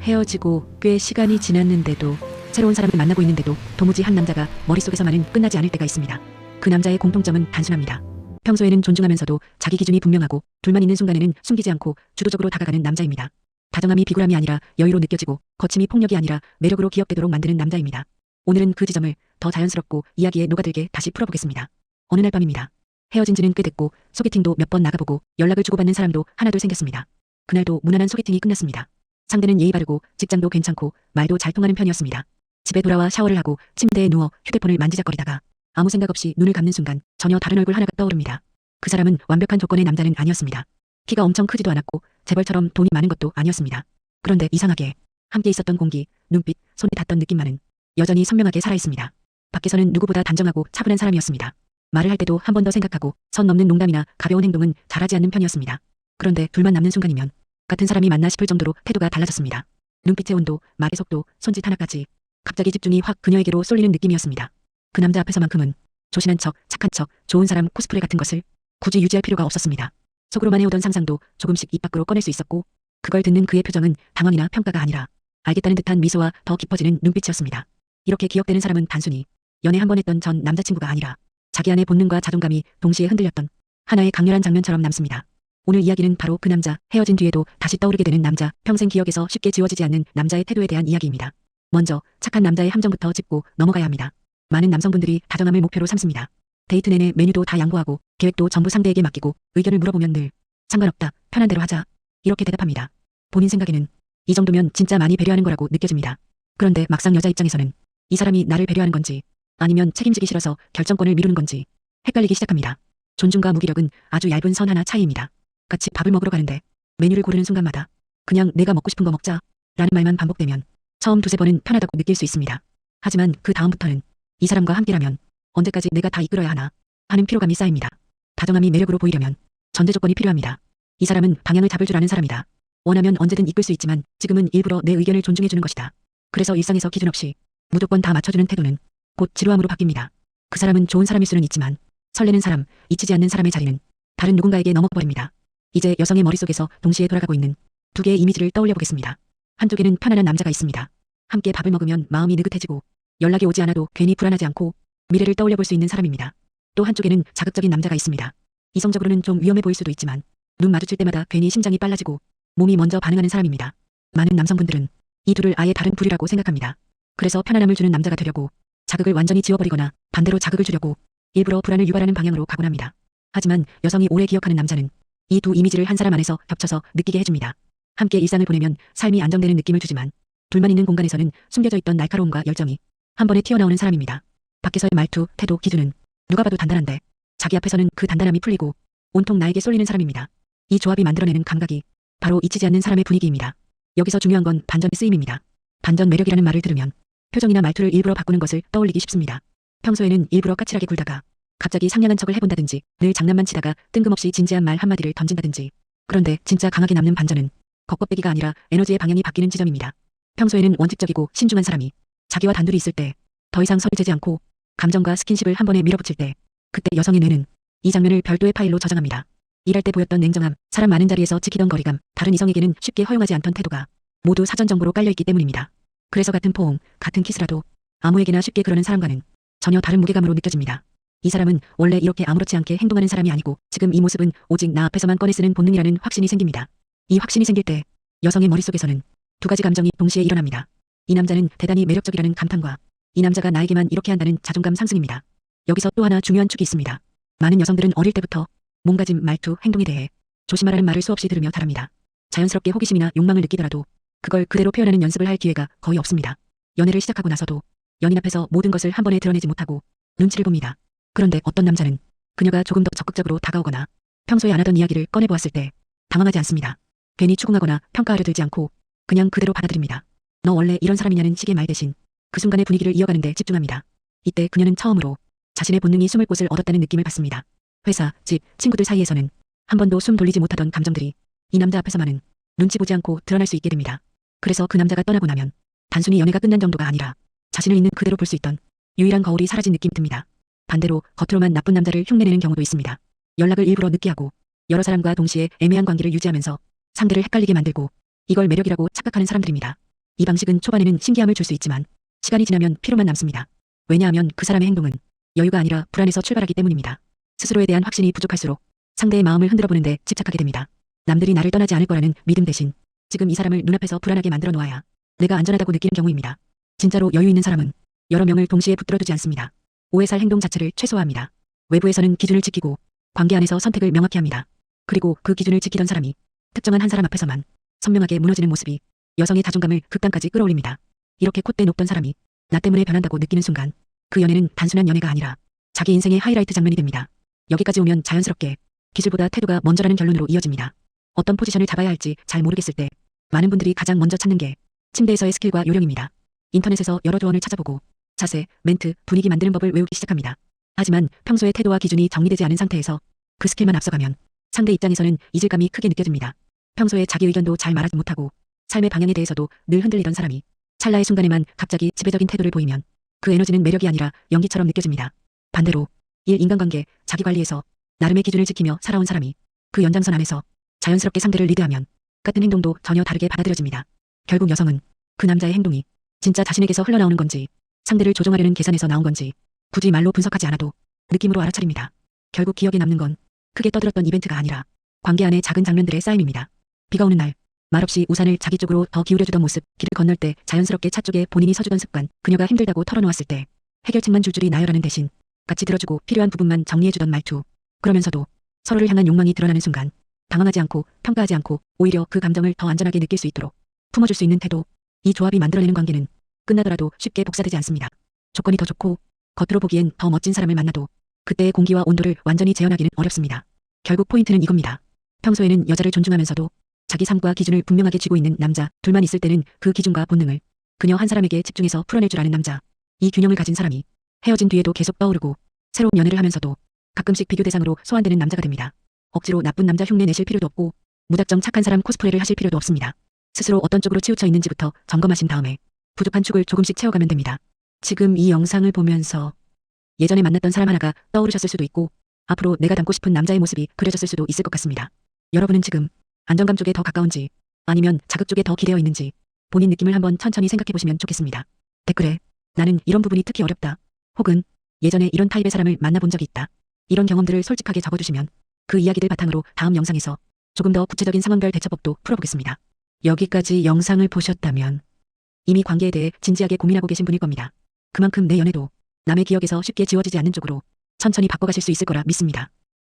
헤어지고 꽤 시간이 지났는데도 새로운 사람을 만나고 있는데도 도무지 한 남자가 머릿속에서만은 끝나지 않을 때가 있습니다. 그 남자의 공통점은 단순합니다. 평소에는 존중하면서도 자기 기준이 분명하고 둘만 있는 순간에는 숨기지 않고 주도적으로 다가가는 남자입니다. 다정함이 비굴함이 아니라 여유로 느껴지고 거침이 폭력이 아니라 매력으로 기억되도록 만드는 남자입니다. 오늘은 그 지점을 더 자연스럽고 이야기에 녹아들게 다시 풀어보겠습니다. 어느 날 밤입니다. 헤어진 지는 꽤 됐고 소개팅도 몇 번 나가보고 연락을 주고받는 사람도 하나둘 생겼습니다. 그날도 무난한 소개팅이 끝났습니다. 상대는 예의 바르고 직장도 괜찮고 말도 잘 통하는 편이었습니다. 집에 돌아와 샤워를 하고 침대에 누워 휴대폰을 만지작거리다가 아무 생각 없이 눈을 감는 순간 전혀 다른 얼굴 하나가 떠오릅니다. 그 사람은 완벽한 조건의 남자는 아니었습니다. 키가 엄청 크지도 않았고 재벌처럼 돈이 많은 것도 아니었습니다. 그런데 이상하게 함께 있었던 공기, 눈빛, 손에 닿던 느낌만은 여전히 선명하게 살아있습니다. 밖에서는 누구보다 단정하고 차분한 사람이었습니다. 말을 할 때도 한 번 더 생각하고 선 넘는 농담이나 가벼운 행동은 잘하지 않는 편이었습니다. 그런데 둘만 남는 순간이면 같은 사람이 맞나 싶을 정도로 태도가 달라졌습니다. 눈빛의 온도, 말의 속도, 손짓 하나까지 갑자기 집중이 확 그녀에게로 쏠리는 느낌이었습니다. 그 남자 앞에서만큼은 조신한 척, 착한 척, 좋은 사람 코스프레 같은 것을 굳이 유지할 필요가 없었습니다. 속으로만 해오던 상상도 조금씩 입 밖으로 꺼낼 수 있었고 그걸 듣는 그의 표정은 당황이나 평가가 아니라 알겠다는 듯한 미소와 더 깊어지는 눈빛이었습니다. 이렇게 기억되는 사람은 단순히 연애 한 번 했던 전 남자친구가 아니라 자기 안의 본능과 자존감이 동시에 흔들렸던 하나의 강렬한 장면처럼 남습니다. 오늘 이야기는 바로 그 남자, 헤어진 뒤에도 다시 떠오르게 되는 남자, 평생 기억에서 쉽게 지워지지 않는 남자의 태도에 대한 이야기입니다. 먼저 착한 남자의 함정부터 짚고 넘어가야 합니다. 많은 남성분들이 다정함을 목표로 삼습니다. 데이트 내내 메뉴도 다 양보하고 계획도 전부 상대에게 맡기고 의견을 물어보면 늘 상관없다, 편한 대로 하자 이렇게 대답합니다. 본인 생각에는 이 정도면 진짜 많이 배려하는 거라고 느껴집니다. 그런데 막상 여자 입장에서는 이 사람이 나를 배려하는 건지 아니면 책임지기 싫어서 결정권을 미루는 건지 헷갈리기 시작합니다. 존중과 무기력은 아주 얇은 선 하나 차이입니다. 같이 밥을 먹으러 가는데 메뉴를 고르는 순간마다 그냥 내가 먹고 싶은 거 먹자 라는 말만 반복되면 처음 두세 번은 편하다고 느낄 수 있습니다. 하지만 그 다음부터는 이 사람과 함께라면 언제까지 내가 다 이끌어야 하나 하는 피로감이 쌓입니다. 다정함이 매력으로 보이려면 전제 조건이 필요합니다. 이 사람은 방향을 잡을 줄 아는 사람이다. 원하면 언제든 이끌 수 있지만 지금은 일부러 내 의견을 존중해주는 것이다. 그래서 일상에서 기준 없이 무조건 다 맞춰주는 태도는 곧 지루함으로 바뀝니다. 그 사람은 좋은 사람일 수는 있지만 설레는 사람, 잊히지 않는 사람의 자리는 다른 누군가에게 넘어버립니다. 이제 여성의 머릿속에서 동시에 돌아가고 있는 두 개의 이미지를 떠올려 보겠습니다. 한쪽에는 편안한 남자가 있습니다. 함께 밥을 먹으면 마음이 느긋해지고 연락이 오지 않아도 괜히 불안하지 않고 미래를 떠올려 볼 수 있는 사람입니다. 또 한쪽에는 자극적인 남자가 있습니다. 이성적으로는 좀 위험해 보일 수도 있지만 눈 마주칠 때마다 괜히 심장이 빨라지고 몸이 먼저 반응하는 사람입니다. 많은 남성분들은 이 둘을 아예 다른 부류라고 생각합니다. 그래서 편안함을 주는 남자가 되려고 자극을 완전히 지워버리거나 반대로 자극을 주려고 일부러 불안을 유발하는 방향으로 가곤 합니다. 하지만 여성이 오래 기억하는 남자는 이 두 이미지를 한 사람 안에서 겹쳐서 느끼게 해줍니다. 함께 일상을 보내면 삶이 안정되는 느낌을 주지만 둘만 있는 공간에서는 숨겨져 있던 날카로움과 열정이 한 번에 튀어나오는 사람입니다. 밖에서의 말투, 태도, 기준은 누가 봐도 단단한데 자기 앞에서는 그 단단함이 풀리고 온통 나에게 쏠리는 사람입니다. 이 조합이 만들어내는 감각이 바로 잊히지 않는 사람의 분위기입니다. 여기서 중요한 건 반전의 쓰임입니다. 반전 매력이라는 말을 들으면 표정이나 말투를 일부러 바꾸는 것을 떠올리기 쉽습니다. 평소에는 일부러 까칠하게 굴다가 갑자기 상냥한 척을 해본다든지 늘 장난만 치다가 뜬금없이 진지한 말 한마디를 던진다든지 그런데 진짜 강하게 남는 반전은 겉껍데기가 아니라 에너지의 방향이 바뀌는 지점입니다. 평소에는 원칙적이고 신중한 사람이 자기와 단둘이 있을 때 더 이상 선을 재지 않고 감정과 스킨십을 한 번에 밀어붙일 때 그때 여성의 뇌는 이 장면을 별도의 파일로 저장합니다. 일할 때 보였던 냉정함, 사람 많은 자리에서 지키던 거리감, 다른 이성에게는 쉽게 허용하지 않던 태도가 모두 사전 정보로 깔려있기 때문입니다. 그래서 같은 포옹, 같은 키스라도 아무에게나 쉽게 그러는 사람과는 전혀 다른 무게감으로 느껴집니다. 이 사람은 원래 이렇게 아무렇지 않게 행동하는 사람이 아니고 지금 이 모습은 오직 나 앞에서만 꺼내 쓰는 본능이라는 확신이 생깁니다. 이 확신이 생길 때 여성의 머릿속에서는 두 가지 감정이 동시에 일어납니다. 이 남자는 대단히 매력적이라는 감탄과 이 남자가 나에게만 이렇게 한다는 자존감 상승입니다. 여기서 또 하나 중요한 축이 있습니다. 많은 여성들은 어릴 때부터 몸가짐, 말투, 행동에 대해 조심하라는 말을 수없이 들으며 자랍니다. 자연스럽게 호기심이나 욕망을 느끼더라도 그걸 그대로 표현하는 연습을 할 기회가 거의 없습니다. 연애를 시작하고 나서도 연인 앞에서 모든 것을 한 번에 드러내지 못하고 눈치를 봅니다. 그런데 어떤 남자는 그녀가 조금 더 적극적으로 다가오거나 평소에 안 하던 이야기를 꺼내보았을 때 당황하지 않습니다. 괜히 추궁하거나 평가하려 들지 않고 그냥 그대로 받아들입니다. 너 원래 이런 사람이냐는 식의 말 대신 그 순간의 분위기를 이어가는 데 집중합니다. 이때 그녀는 처음으로 자신의 본능이 숨을 곳을 얻었다는 느낌을 받습니다. 회사, 집, 친구들 사이에서는 한 번도 숨 돌리지 못하던 감정들이 이 남자 앞에서만은 눈치 보지 않고 드러날 수 있게 됩니다. 그래서 그 남자가 떠나고 나면 단순히 연애가 끝난 정도가 아니라 자신을 있는 그대로 볼 수 있던 유일한 거울이 사라진 느낌이 듭니다. 반대로 겉으로만 나쁜 남자를 흉내내는 경우도 있습니다. 연락을 일부러 늦게 하고 여러 사람과 동시에 애매한 관계를 유지하면서 상대를 헷갈리게 만들고 이걸 매력이라고 착각하는 사람들입니다. 이 방식은 초반에는 신기함을 줄 수 있지만 시간이 지나면 피로만 남습니다. 왜냐하면 그 사람의 행동은 여유가 아니라 불안에서 출발하기 때문입니다. 스스로에 대한 확신이 부족할수록 상대의 마음을 흔들어 보는데 집착하게 됩니다. 남들이 나를 떠나지 않을 거라는 믿음 대신 지금 이 사람을 눈앞에서 불안하게 만들어 놓아야 내가 안전하다고 느끼는 경우입니다. 진짜로 여유 있는 사람은 여러 명을 동시에 붙들어두지 않습니다. 오해 살 행동 자체를 최소화합니다. 외부에서는 기준을 지키고 관계 안에서 선택을 명확히 합니다. 그리고 그 기준을 지키던 사람이 특정한 한 사람 앞에서만 선명하게 무너지는 모습이 여성의 자존감을 극단까지 끌어올립니다. 이렇게 콧대 높던 사람이 나 때문에 변한다고 느끼는 순간 그 연애는 단순한 연애가 아니라 자기 인생의 하이라이트 장면이 됩니다. 여기까지 오면 자연스럽게 기술보다 태도가 먼저라는 결론으로 이어집니다. 어떤 포지션을 잡아야 할지 잘 모르겠을 때 많은 분들이 가장 먼저 찾는 게 침대에서의 스킬과 요령입니다. 인터넷에서 여러 조언을 찾아보고 자세, 멘트, 분위기 만드는 법을 외우기 시작합니다. 하지만 평소의 태도와 기준이 정리되지 않은 상태에서 그 스킬만 앞서가면 상대 입장에서는 이질감이 크게 느껴집니다. 평소에 자기 의견도 잘 말하지 못하고 삶의 방향에 대해서도 늘 흔들리던 사람이 찰나의 순간에만 갑자기 지배적인 태도를 보이면 그 에너지는 매력이 아니라 연기처럼 느껴집니다. 반대로 인간관계, 자기관리에서 나름의 기준을 지키며 살아온 사람이 그 연장선 안에서 자연스럽게 상대를 리드하면 같은 행동도 전혀 다르게 받아들여집니다. 결국 여성은 그 남자의 행동이 진짜 자신에게서 흘러나오는 건지 상대를 조종하려는 계산에서 나온 건지 굳이 말로 분석하지 않아도 느낌으로 알아차립니다. 결국 기억에 남는 건 크게 떠들었던 이벤트가 아니라 관계 안의 작은 장면들의 쌓임입니다. 비가 오는 날 말없이 우산을 자기 쪽으로 더 기울여주던 모습, 길을 건널 때 자연스럽게 차 쪽에 본인이 서주던 습관, 그녀가 힘들다고 털어놓았을 때 해결책만 줄줄이 나열하는 대신 같이 들어주고 필요한 부분만 정리해주던 말투, 그러면서도 서로를 향한 욕망이 드러나는 순간 당황하지 않고 평가하지 않고 오히려 그 감정을 더 안전하게 느낄 수 있도록 품어줄 수 있는 태도, 이 조합이 만들어내는 관계는 끝나더라도 쉽게 복사되지 않습니다. 조건이 더 좋고 겉으로 보기엔 더 멋진 사람을 만나도 그때의 공기와 온도를 완전히 재현하기는 어렵습니다. 결국 포인트는 이겁니다. 평소에는 여자를 존중하면서도 자기 삶과 기준을 분명하게 쥐고 있는 남자, 둘만 있을 때는 그 기준과 본능을 그녀 한 사람에게 집중해서 풀어낼 줄 아는 남자, 이 균형을 가진 사람이 헤어진 뒤에도 계속 떠오르고 새로운 연애를 하면서도 가끔씩 비교 대상으로 소환되는 남자가 됩니다. 억지로 나쁜 남자 흉내 내실 필요도 없고 무작정 착한 사람 코스프레를 하실 필요도 없습니다. 스스로 어떤 쪽으로 치우쳐 있는지부터 점검하신 다음에 부족한 축을 조금씩 채워가면 됩니다. 지금 이 영상을 보면서 예전에 만났던 사람 하나가 떠오르셨을 수도 있고 앞으로 내가 닮고 싶은 남자의 모습이 그려졌을 수도 있을 것 같습니다. 여러분은 지금 안정감 쪽에 더 가까운지 아니면 자극 쪽에 더 기대어 있는지 본인 느낌을 한번 천천히 생각해보시면 좋겠습니다. 댓글에 나는 이런 부분이 특히 어렵다. 혹은 예전에 이런 타입의 사람을 만나본 적이 있다. 이런 경험들을 솔직하게 적어주시면 그 이야기들 바탕으로 다음 영상에서 조금 더 구체적인 상황별 대처법도 풀어보겠습니다. 여기까지 영상을 보셨다면 이미 관계에 대해 진지하게 고민하고 계신 분일 겁니다. 그만큼 내 연애도 남의 기억에서 쉽게 지워지지 않는 쪽으로 천천히 바꿔가실 수 있을 거라 믿습니다.